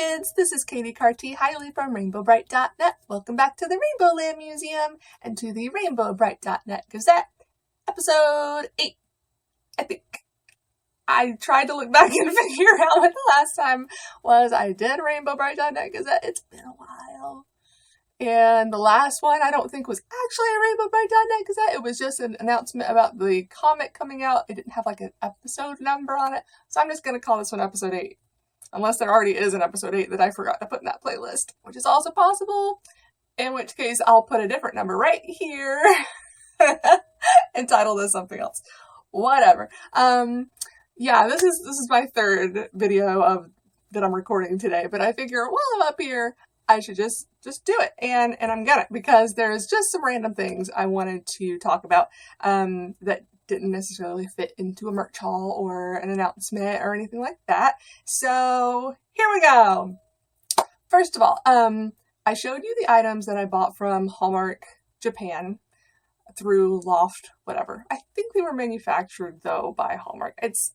kids, this is Katie Carty Hiley from RainbowBright.net. Welcome back to the Rainbow Land Museum and to the RainbowBright.net Gazette, episode 8, I think. I tried to look back and figure out what the last time was I did RainbowBright.net Gazette. It's been a while. And the last one I don't think was actually a RainbowBright.net Gazette. It was just an announcement about the comic coming out. It didn't have like an episode number on it. So I'm just going to call this one episode 8. Unless there already is an episode 8 that I forgot to put in that playlist, which is also possible. In which case I'll put a different number right here and title this something else. Whatever. Yeah, this is my third video that I'm recording today, but I figure while I'm up here, I should just do it. And I'm gonna, because there's just some random things I wanted to talk about that didn't necessarily fit into a merch haul or an announcement or anything like that. So here we go. First of all, I showed you the items that I bought from Hallmark Japan through Loft, whatever. I think they were manufactured though by Hallmark. It's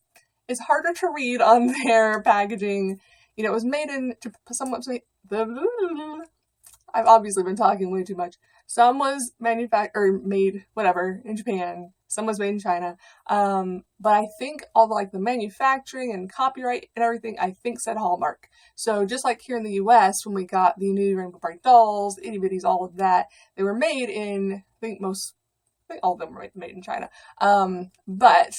harder to read on their packaging. You know, it was made in, I've obviously been talking way too much. Some was made, whatever, in Japan. Some was made in China. But I think all the manufacturing and copyright and everything, I think said Hallmark. So just like here in the US, when we got the new Rainbow Bright dolls, itty bitties, all of that, they were made in, I think all of them were made in China. But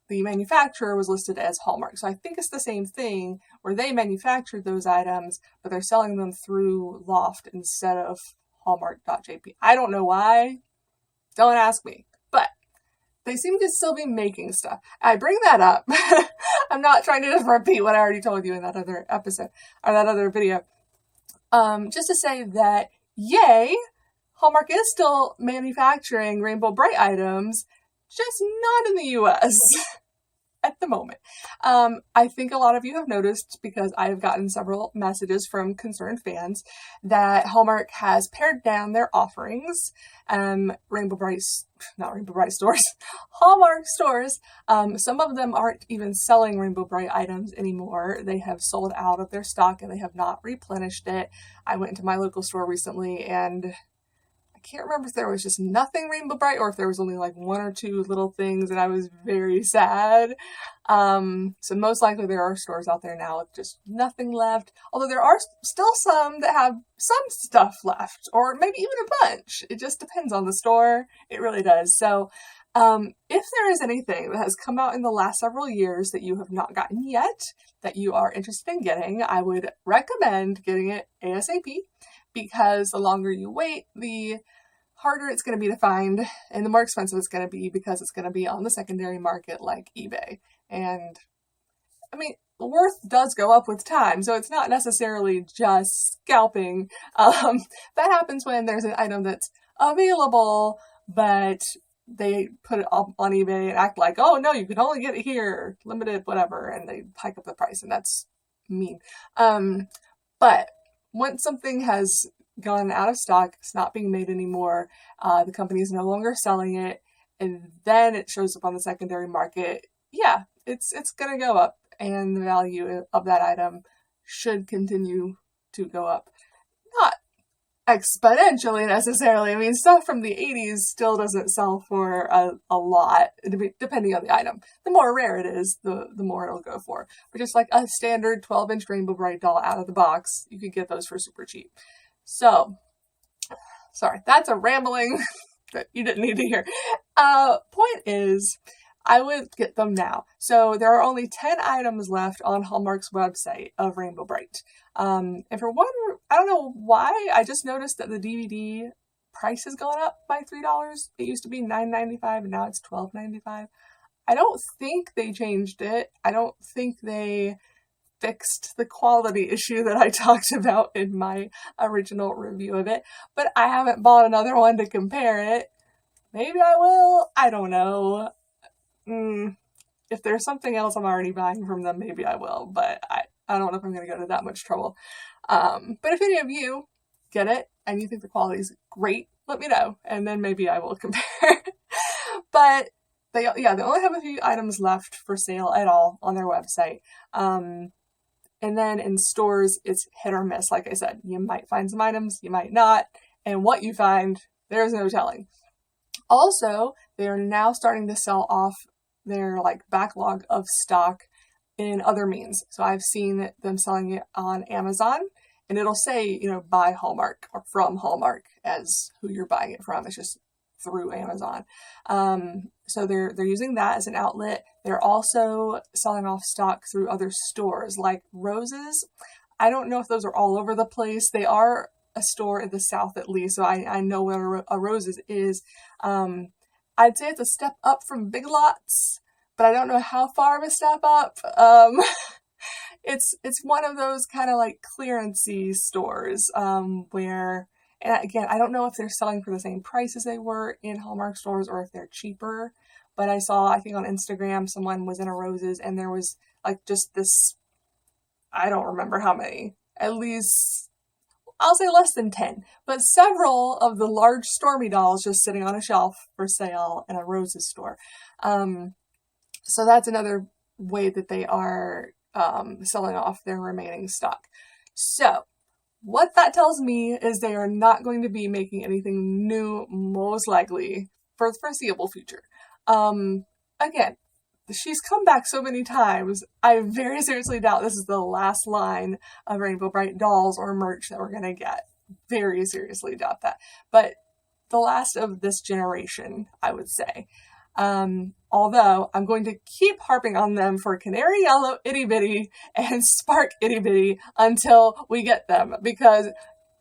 the manufacturer was listed as Hallmark. So I think it's the same thing where they manufactured those items, but they're selling them through Loft instead of Hallmark.jp. I don't know why. Don't ask me. But they seem to still be making stuff. I bring that up. I'm not trying to just repeat what I already told you in that other episode or that other video. Just to say that, yay, Hallmark is still manufacturing Rainbow Bright items, just not in the US at the moment. I think a lot of you have noticed, because I have gotten several messages from concerned fans, that Hallmark has pared down their offerings. Hallmark stores. Some of them aren't even selling Rainbow Bright items anymore. They have sold out of their stock and they have not replenished it. I went into my local store recently and I can't remember if there was just nothing Rainbow Bright or if there was only one or two little things, and I was very sad. So most likely there are stores out there now with just nothing left, although there are still some that have some stuff left, or maybe even a bunch. It just depends on the store. It really does. So if there is anything that has come out in the last several years that you have not gotten yet, that you are interested in getting, I would recommend getting it ASAP, because the longer you wait, the harder it's going to be to find, and the more expensive it's going to be, because it's going to be on the secondary market like eBay. And I mean, the worth does go up with time, so it's not necessarily just scalping. That happens when there's an item that's available, but they put it up on eBay and act like, oh no, you can only get it here, limited, whatever, and they hike up the price, and that's mean. But once something has gone out of stock, it's not being made anymore, the company is no longer selling it, and then it shows up on the secondary market, yeah, it's going to go up, and the value of that item should continue to go up. Not exponentially necessarily. I mean, stuff from the 80s still doesn't sell for a lot, depending on the item. The more rare it is, the more it'll go for. But just like a standard 12-inch Rainbow Bright doll out of the box, you could get those for super cheap. So, sorry, that's a rambling that you didn't need to hear. Point is, I would get them now. So there are only 10 items left on Hallmark's website of Rainbow Bright. And for one, I don't know why, I just noticed that the DVD price has gone up by $3. It used to be $9.95 and now it's $12.95. I don't think they changed it. I don't think they fixed the quality issue that I talked about in my original review of it, but I haven't bought another one to compare it. Maybe I will. I don't know. If there's something else I'm already buying from them, maybe I will, but I don't know if I'm going to go to that much trouble. But if any of you get it and you think the quality is great, let me know, and then maybe I will compare. But they only have a few items left for sale at all on their website. And then in stores, it's hit or miss. Like I said, you might find some items, you might not. And what you find, there's no telling. Also, they are now starting to sell off their like backlog of stock in other means. So I've seen them selling it on Amazon, and it'll say, by Hallmark or from Hallmark as who you're buying it from. It's just through Amazon. So they're using that as an outlet. They're also selling off stock through other stores like Roses. I don't know if those are all over the place. They are a store in the South at least, so I know where a Roses is. I'd say it's a step up from Big Lots, but I don't know how far of a step up. It's one of those kind of like clearance-y stores where, and again, I don't know if they're selling for the same price as they were in Hallmark stores or if they're cheaper, but I saw, I think on Instagram, someone was in a Roses and there was like just this, I don't remember how many, at least, I'll say less than 10, but several of the large Stormy dolls just sitting on a shelf for sale in a Roses store. So that's another way that they are selling off their remaining stock. So what that tells me is they are not going to be making anything new, most likely, for the foreseeable future. Again, she's come back so many times, I very seriously doubt this is the last line of Rainbow Brite dolls or merch that we're going to get. Very seriously doubt that. But the last of this generation, I would say. Although I'm going to keep harping on them for Canary Yellow Itty Bitty and Spark Itty Bitty until we get them. Because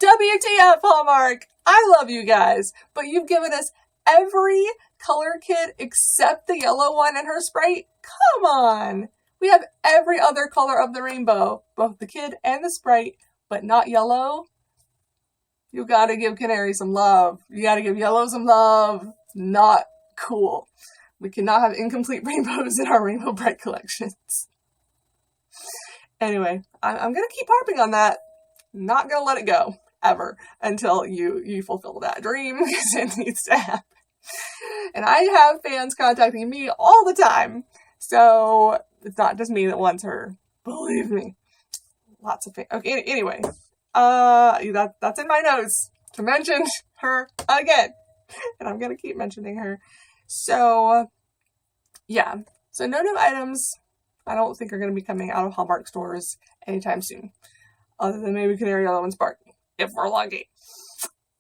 WTF Hallmark, I love you guys, but you've given us every color kit except the yellow one and her Sprite. Come on! We have every other color of the rainbow, both the kid and the Sprite, but not yellow. You gotta give Canary some love. You gotta give yellow some love. Not cool. We cannot have incomplete rainbows in our Rainbow Brite collections. Anyway, I'm gonna keep harping on that. Not gonna let it go, ever, until you fulfill that dream, because it needs to happen. And I have fans contacting me all the time, so it's not just me that wants her. Believe me. Lots of fans. Okay, anyway. That's in my notes to mention her again. And I'm gonna keep mentioning her. So, yeah. So no new items, I don't think are gonna be coming out of Hallmark stores anytime soon. Other than maybe Canary Yellow and Spark, if we're lucky.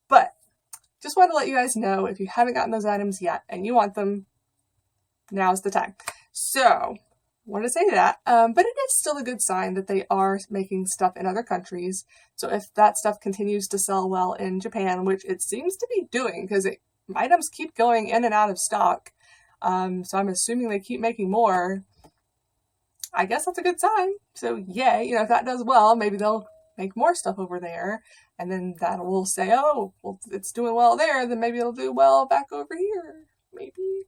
But, just wanted to let you guys know, if you haven't gotten those items yet and you want them, now's the time. So, wanted to say that, but it is still a good sign that they are making stuff in other countries. So if that stuff continues to sell well in Japan, which it seems to be doing, because items keep going in and out of stock, so I'm assuming they keep making more, I guess that's a good sign. So yay, if that does well, maybe they'll make more stuff over there, and then that will say, oh, well, it's doing well there, then maybe it'll do well back over here. Maybe.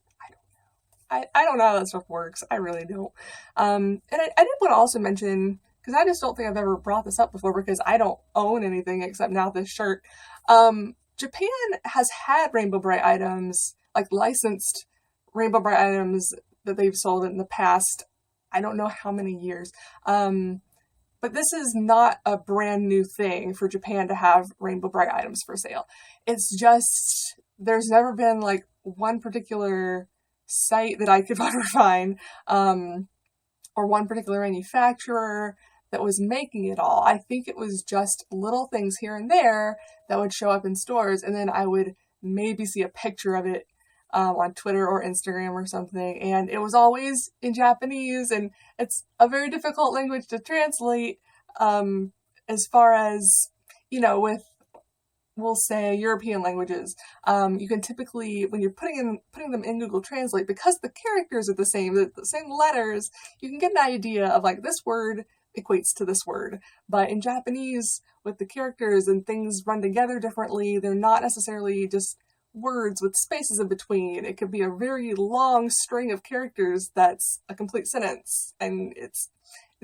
I don't know how that stuff works. I really don't. And I did want to also mention, because I just don't think I've ever brought this up before, because I don't own anything except now this shirt. Japan has had Rainbow Brite items, like licensed Rainbow Brite items that they've sold in the past, I don't know how many years. But this is not a brand new thing for Japan to have Rainbow Brite items for sale. It's just, there's never been like one particular site that I could ever find, or one particular manufacturer that was making it all. I think it was just little things here and there that would show up in stores, and then I would maybe see a picture of it on Twitter or Instagram or something, and it was always in Japanese, and it's a very difficult language to translate, as far as, with, we'll say, European languages. You can typically, when you're putting them in Google Translate, because the characters are the same letters, you can get an idea of like, this word equates to this word. But in Japanese, with the characters and things run together differently, they're not necessarily just words with spaces in between. It could be a very long string of characters that's a complete sentence, and it's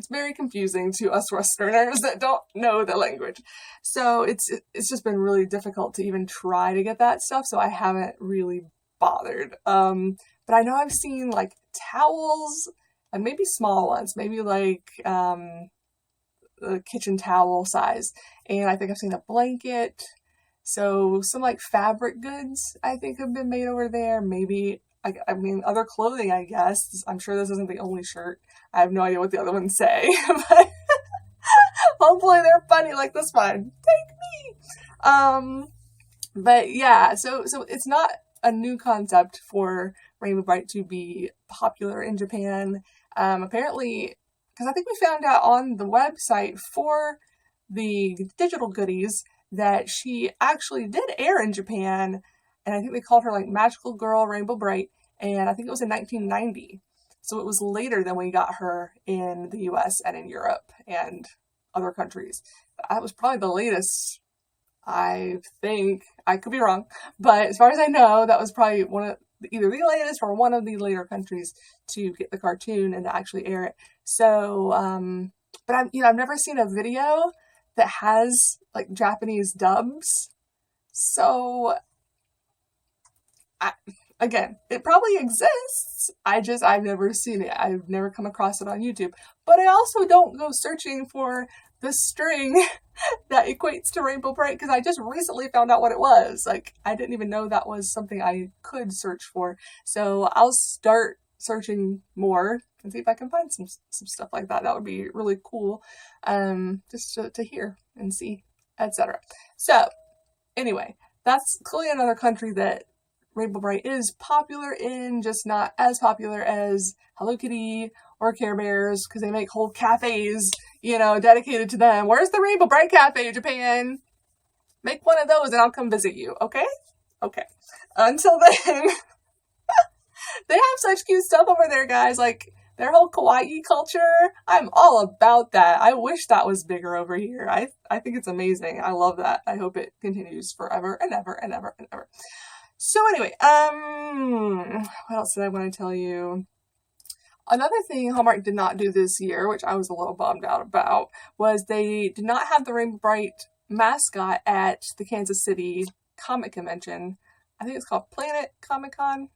very confusing to us Westerners that don't know the language. So it's just been really difficult to even try to get that stuff, so I haven't really bothered. But I know I've seen like towels, and maybe small ones, maybe like the kitchen towel size. And I think I've seen a blanket. So some like fabric goods I think have been made over there. Maybe, I mean, other clothing, I guess. I'm sure this isn't the only shirt. I have no idea what the other ones say, but hopefully they're funny like this one. Take me! But yeah, so it's not a new concept for Rainbow Bright to be popular in Japan. Apparently, because I think we found out on the website for the digital goodies that she actually did air in Japan, and I think they called her like Magical Girl Rainbow Bright, and I think it was in 1990. So it was later than we got her in the US and in Europe and other countries. That was probably the latest, I think. I could be wrong, but as far as I know, that was probably either the latest or one of the later countries to get the cartoon and to actually air it. So, but I've never seen a video that has like Japanese dubs. So, again, it probably exists. I've never seen it. I've never come across it on YouTube. But I also don't go searching for the string that equates to Rainbow Bright because I just recently found out what it was. Like, I didn't even know that was something I could search for. So I'll start searching more and see if I can find some stuff like that. That would be really cool, just to hear and see, etc. So anyway, that's clearly another country that Rainbow Bright is popular in, just not as popular as Hello Kitty or Care Bears, because they make whole cafes, dedicated to them. Where's the Rainbow Bright Cafe, Japan? Make one of those and I'll come visit you, okay? Okay. Until then, they have such cute stuff over there, guys. Like, their whole kawaii culture, I'm all about that. I wish that was bigger over here. I think it's amazing. I love that. I hope it continues forever and ever and ever and ever. So anyway, what else did I want to tell you? Another thing Hallmark did not do this year, which I was a little bummed out about, was they did not have the Rainbow Bright mascot at the Kansas City Comic Convention. I think it's called Planet Comic Con.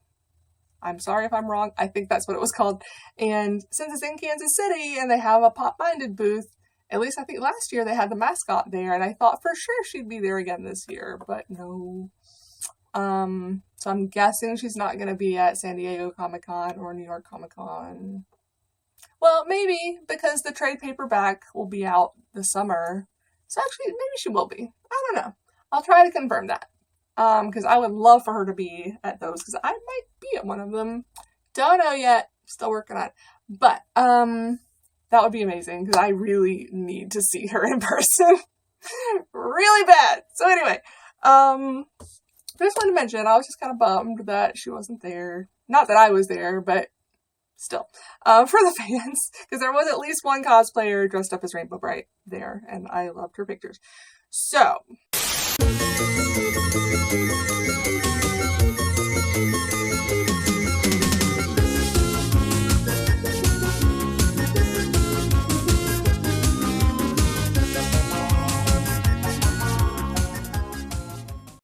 I'm sorry if I'm wrong. I think that's what it was called. And since it's in Kansas City and they have a Pop Minded booth, at least I think last year they had the mascot there, and I thought for sure she'd be there again this year, but no. So I'm guessing she's not going to be at San Diego Comic-Con or New York Comic-Con. Well, maybe, because the trade paperback will be out this summer. So actually, maybe she will be. I don't know. I'll try to confirm that. Because I would love for her to be at those, because I might be at one of them. Don't know yet. Still working on it. But, that would be amazing, because I really need to see her in person. Really bad. So anyway, I just wanted to mention, I was just kind of bummed that she wasn't there. Not that I was there, but still. For the fans. Because there was at least one cosplayer dressed up as Rainbow Bright there, and I loved her pictures. So